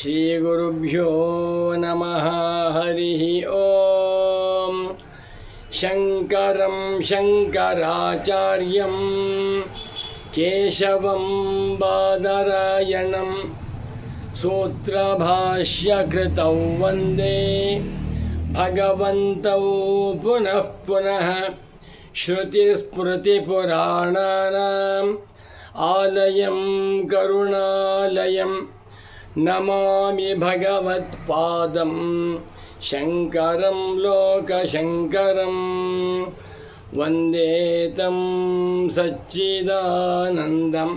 ಶ್ರೀಗುರುಭ್ಯೋ ನಮಃ ಹರಿ ಓಂ. ಶಂಕರಂ ಶಂಕರಾಚಾರ್ಯಂ ಕೇಶವಂ ಬಾದರಾಯಣಂ ಸೂತ್ರಭಾಷ್ಯಕೃತೌ ವಂದೇ ಭಗವಂತೌ ಪುನಃ ಪುನಃ. ಶ್ರುತಿಸ್ಮೃತಿಪುರಾಣಾನಾಂ ಆಲಯಂ ಕರುಣಾಲಯಂ ನಮಾಮಿ ಭಗವತ್ಪಾದಂ ಶಂಕರಂ ಲೋಕಶಂಕರಂ. ವಂದೇ ತಂ ಸಚ್ಚಿದಾನಂದಂ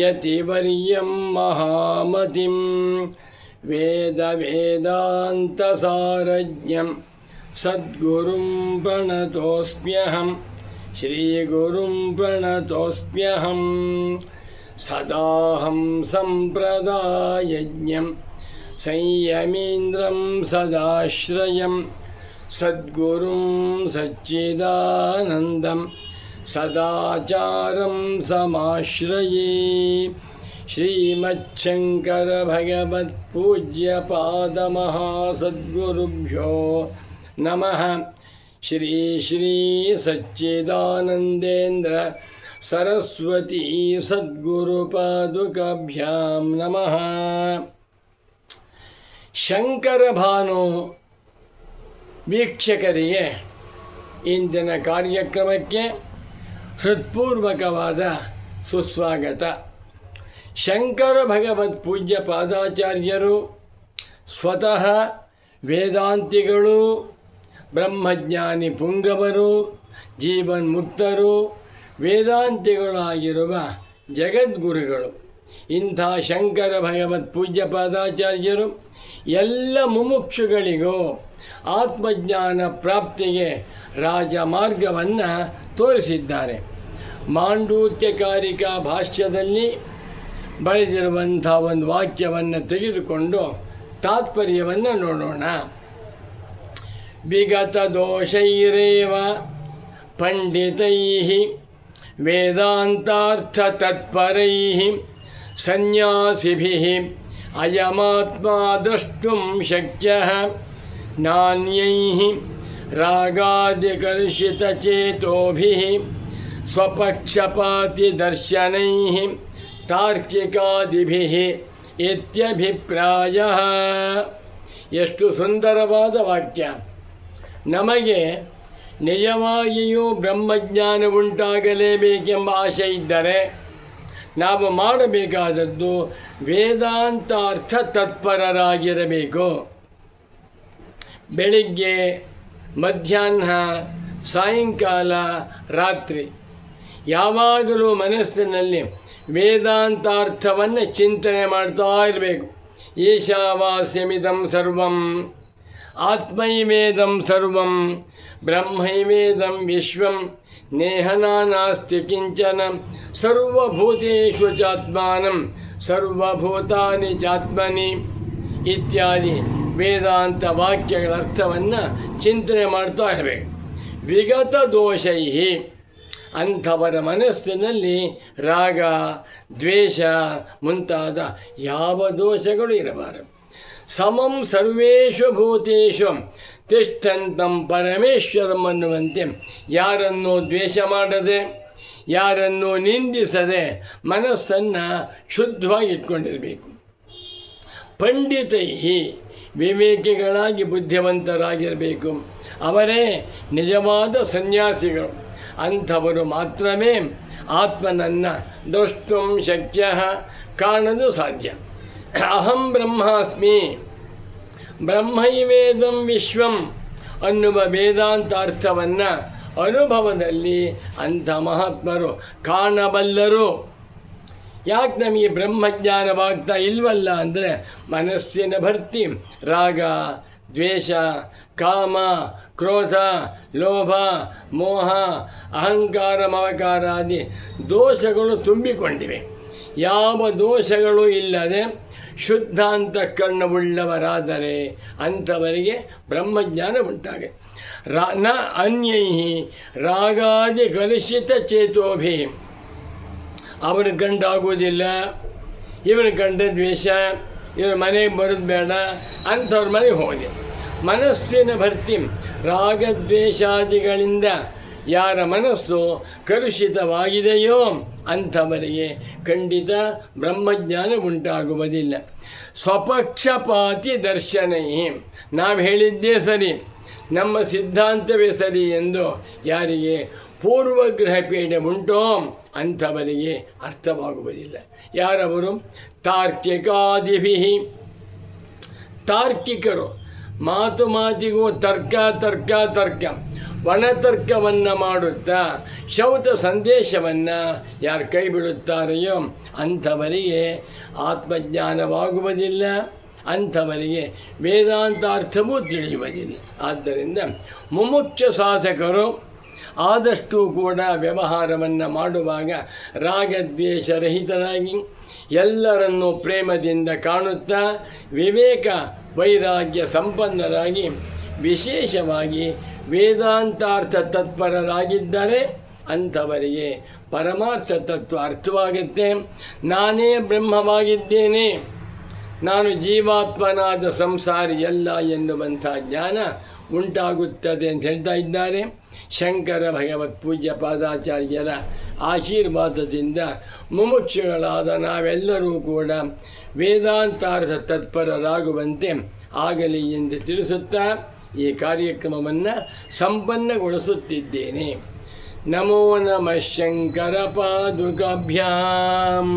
ಯತಿವರ್ಯಂ ಮಹಾಮತಿಂ ವೇದಾಂತಸಾರಜ್ಞಂ ಸದ್ಗುರುಂ ಪ್ರಣತೋಸ್ಮ್ಯಹಂ ಶ್ರೀಗುರುಂ ಪ್ರಣತೋಸ್ಮ್ಯಹಂ. ಸದಾಹಂ ಸಂಪ್ರದಾಯಜ್ಞಂ ಸಂಯಮೀಂದ್ರಂ ಸದಾಶ್ರಯಂ ಸದ್ಗುರುಂ ಸಚ್ಚಿದಾನಂದಂ ಸದಾಚಾರಂ ಸಮಾಶ್ರಯೇ. ಶ್ರೀಮಚ್ಛಂಕರ ಭಗವತ್ ಪೂಜ್ಯ ಪಾದ ಮಹಾಸದ್ಗುರುಭ್ಯೋ ನಮಃ. ಶ್ರೀ ಶ್ರೀ ಸಚ್ಚಿದಾನಂದೇಂದ್ರ ಸರಸ್ವತಿ ಸದ್ಗುರುಪಾದುಕಾಭ್ಯಾಂ ನಮಃ. ಶಂಕರ ಭಾನು ವೀಕ್ಷಕರಿಗೆ ಇಂದಿನ ಕಾರ್ಯಕ್ರಮಕ್ಕೆ ಹೃತ್ಪೂರ್ವಕವಾದ ಸುಸ್ವಾಗತ. ಶಂಕರ ಭಗವತ್ ಪೂಜ್ಯ ಪಾದಾಚಾರ್ಯರು ಸ್ವತಃ ವೇದಾಂತಿಗಳು, ಬ್ರಹ್ಮಜ್ಞಾನಿ ಪುಂಗವರು, ಜೀವನ್ಮುಕ್ತರು, ವೇದಾಂತಿಗಳಾಗಿರುವ ಜಗದ್ಗುರುಗಳು. ಇಂಥ ಶಂಕರ ಭಗವತ್ ಪೂಜ್ಯ ಪಾದಾಚಾರ್ಯರು ಎಲ್ಲ ಮುಮುಕ್ಷುಗಳಿಗೂ ಆತ್ಮಜ್ಞಾನ ಪ್ರಾಪ್ತಿಗೆ ರಾಜಮಾರ್ಗವನ್ನು ತೋರಿಸಿದ್ದಾರೆ. ಮಾಂಡೂಕ್ಯಕಾರಿಕಾ ಭಾಷ್ಯದಲ್ಲಿ ಬರೆದಿರುವಂಥ ಒಂದು ವಾಕ್ಯವನ್ನು ತೆಗೆದುಕೊಂಡು ತಾತ್ಪರ್ಯವನ್ನು ನೋಡೋಣ. ವಿಗತ ದೋಷೈರೇವ ಪಂಡಿತೈಃ ವೇದಾಂತಾರ್ಥ ತತ್ಪರೈಃ ಸನ್ಯಾಸಿಭಿಃ ಅಯಮಾತ್ಮಾ ದ್ರಷ್ಟುಂ ಶಕ್ಯಃ ನಾನ್ಯೈಃ ರಾಗಾದಿಕಲುಷಿತಚೇತೋಭಿಃ ಸ್ವಪಕ್ಷಪಾತಿ ದರ್ಶನೈಃ ತಾರ್ಕಿಕಾದಿಭಿಃ ಇತ್ಯಭಿಪ್ರಾಯಃ. ಎಷ್ಟು ಸುಂದರವಾದ ವಾಕ್ಯ. ನಮಗೆ ನಿಜವಾಗಿಯೂ ಬ್ರಹ್ಮಜ್ಞಾನ ಉಂಟಾಗಲೇಬೇಕೆಂಬ ಆಶೆ ಇದ್ದರೆ ನಾವು ಮಾಡಬೇಕಾದದ್ದು ವೇದಾಂತಾರ್ಥ ತತ್ಪರರಾಗಿರಬೇಕು. ಬೆಳಿಗ್ಗೆ, ಮಧ್ಯಾಹ್ನ, ಸಾಯಂಕಾಲ, ರಾತ್ರಿ ಯಾವಾಗಲೂ ಮನಸ್ಸಿನಲ್ಲಿ ವೇದಾಂತಾರ್ಥವನ್ನು ಚಿಂತನೆ ಮಾಡ್ತಾ ಇರಬೇಕು. ಈಶಾವಾಸ್ಯಮಿದಂ ಸರ್ವಂ ಆತ್ಮೈವೇದಂ ಸರ್ವಂ ಬ್ರಹ್ಮೈವೇದಂ ವಿಶ್ವಂ ನೇಹನಾನಾಸ್ತಿ ಕಿಂಚನ ಸರ್ವಭೂತೇಷು ಚಾತ್ಮಾನಂ ಸರ್ವಭೂತಾನಿ ಚಾತ್ಮನಿ ಇತ್ಯಾದಿ ವೇದಾಂತ ವಾಕ್ಯಗಳ ಅರ್ಥವನ್ನು ಚಿಂತನೆ ಮಾಡ್ತಾ ಇರಬೇಕು. ವಿಗತ ದೋಷೈ, ಅಂಥವರ ಮನಸ್ಸಿನಲ್ಲಿ ರಾಗ, ದ್ವೇಷ ಮುಂತಾದ ಯಾವ ದೋಷಗಳು ಇರಬಾರದು. ಸಮಂ ಸರ್ವೇಷು ಭೂತೇಷು ತಿಷ್ಠಂತಂ ಪರಮೇಶ್ವರಂ ಅನ್ನುವಂತೆ ಯಾರನ್ನೂ ದ್ವೇಷ ಮಾಡದೆ, ಯಾರನ್ನೂ ನಿಂದಿಸದೆ ಮನಸ್ಸನ್ನು ಶುದ್ಧವಾಗಿ ಇಟ್ಕೊಂಡಿರಬೇಕು. ಪಂಡಿತೈ, ವಿವೇಕಿಗಳಾಗಿ ಬುದ್ಧಿವಂತರಾಗಿರಬೇಕು. ಅವರೇ ನಿಜವಾದ ಸನ್ಯಾಸಿಗಳು. ಅಂಥವರು ಮಾತ್ರವೇ ಆತ್ಮನನ್ನು ದ್ರಷ್ಟುಂ ಶಕ್ಯ, ಕಾಣಲು ಸಾಧ್ಯ. ಅಹಂ ಬ್ರಹ್ಮಾಸ್ಮಿ ಬ್ರಹ್ಮೈವೇದಂ ವಿಶ್ವಂ ಅನ್ನುವ ವೇದಾಂತಾರ್ಥವನ್ನು ಅನುಭವದಲ್ಲಿ ಅಂಥ ಮಹಾತ್ಮರು ಕಾಣಬಲ್ಲರು. ಯಾಕೆ ನಮಗೆ ಬ್ರಹ್ಮಜ್ಞಾನವಾಗ್ತಾ ಇಲ್ವಲ್ಲ ಅಂದರೆ ಮನಸ್ಸಿನ ಭರ್ತಿ ರಾಗ, ದ್ವೇಷ, ಕಾಮ, ಕ್ರೋಧ, ಲೋಭ, ಮೋಹ, ಅಹಂಕಾರ, ಮಮಕಾರಾದಿ ದೋಷಗಳು ತುಂಬಿಕೊಂಡಿವೆ. ಯಾವ ದೋಷಗಳು ಇಲ್ಲದೆ ಶುದ್ಧ ಅಂತಃಕರಣವುಳ್ಳವರಾದರೆ ಅಂಥವರಿಗೆ ಬ್ರಹ್ಮಜ್ಞಾನ ಉಂಟಾಗೆ. ನ ಅನ್ಯೈ ರಾಗಾದಿ ಕಲುಷಿತ ಚೇತೋಭಿ, ಅವನ ಗಂಡಾಗುವುದಿಲ್ಲ, ಇವನ ಗಂಡ ದ್ವೇಷ, ಇವ್ರ ಮನೆಗೆ ಬರೋದು ಬೇಡ ಅಂಥವ್ರ ಮನೆಗೆ ಹೋದೆ. ಮನಸ್ಸಿನ ಭರ್ತಿ ರಾಗದ್ವೇಷಾದಿಗಳಿಂದ ಯಾರ ಮನಸ್ಸು ಕಲುಷಿತವಾಗಿದೆಯೋ ಅಂಥವರಿಗೆ ಖಂಡಿತ ಬ್ರಹ್ಮಜ್ಞಾನ ಉಂಟಾಗುವುದಿಲ್ಲ. ಸ್ವಪಕ್ಷಪಾತಿ ದರ್ಶನೈ, ನಾವು ಹೇಳಿದ್ದೇ ಸರಿ, ನಮ್ಮ ಸಿದ್ಧಾಂತವೇ ಸರಿ ಎಂದು ಯಾರಿಗೆ ಪೂರ್ವಗ್ರಹ ಪೀಡೆ ಉಂಟೋ ಅಂಥವರಿಗೆ ಅರ್ಥವಾಗುವುದಿಲ್ಲ. ಯಾರವರು? ತಾರ್ಕಿಕಾದಿಭಿ, ತಾರ್ಕಿಕರು. ಮಾತು ಮಾತಿಗೂ ತರ್ಕ ತರ್ಕ ತರ್ಕ ಒಣತರ್ಕವನ್ನು ಮಾಡುತ್ತಾ ಶೌತ ಸಂದೇಶವನ್ನು ಯಾರು ಕೈ ಬಿಡುತ್ತಾರೆಯೋ ಅಂಥವರಿಗೆ ಆತ್ಮಜ್ಞಾನವಾಗುವುದಿಲ್ಲ, ಅಂಥವರಿಗೆ ವೇದಾಂತಾರ್ಥವೂ ತಿಳಿಯುವುದಿಲ್ಲ. ಆದ್ದರಿಂದ ಮುಮುಕ್ಷ ಸಾಧಕರು ಆದಷ್ಟು ಕೂಡ ವ್ಯವಹಾರವನ್ನು ಮಾಡುವಾಗ ರಾಗದ್ವೇಷರಹಿತರಾಗಿ ಎಲ್ಲರನ್ನೂ ಪ್ರೇಮದಿಂದ ಕಾಣುತ್ತಾ ವಿವೇಕ ವೈರಾಗ್ಯ ಸಂಪನ್ನರಾಗಿ ವಿಶೇಷವಾಗಿ ವೇದಾಂತಾರ್ಥ ತತ್ಪರರಾಗಿದ್ದರೆ ಅಂಥವರಿಗೆ ಪರಮಾರ್ಥ ತತ್ವ ಅರ್ಥವಾಗುತ್ತೆ. ನಾನೇ ಬ್ರಹ್ಮವಾಗಿದ್ದೇನೆ, ನಾನು ಜೀವಾತ್ಮನಾದ ಸಂಸಾರಿ ಎಲ್ಲ ಎನ್ನುವಂಥ ಜ್ಞಾನ ಉಂಟಾಗುತ್ತದೆ ಅಂತ ಹೇಳ್ತಾ ಇದ್ದಾರೆ. ಶಂಕರ ಭಗವತ್ ಪೂಜ್ಯ ಪಾದಾಚಾರ್ಯರ ಆಶೀರ್ವಾದದಿಂದ ಮುಮುಕ್ಷುಗಳಾದ ನಾವೆಲ್ಲರೂ ಕೂಡ ವೇದಾಂತಾರ್ಥ ತತ್ಪರರಾಗುವಂತೆ ಆಗಲಿ ಎಂದು ತಿಳಿಸುತ್ತಾ ಈ ಕಾರ್ಯಕ್ರಮವನ್ನು ಸಂಪನ್ನಗೊಳಿಸುತ್ತಿದ್ದೇನೆ. ನಮೋ ನಮಃ ಶಂಕರ ಪಾದುಕಾಭ್ಯಾಂ.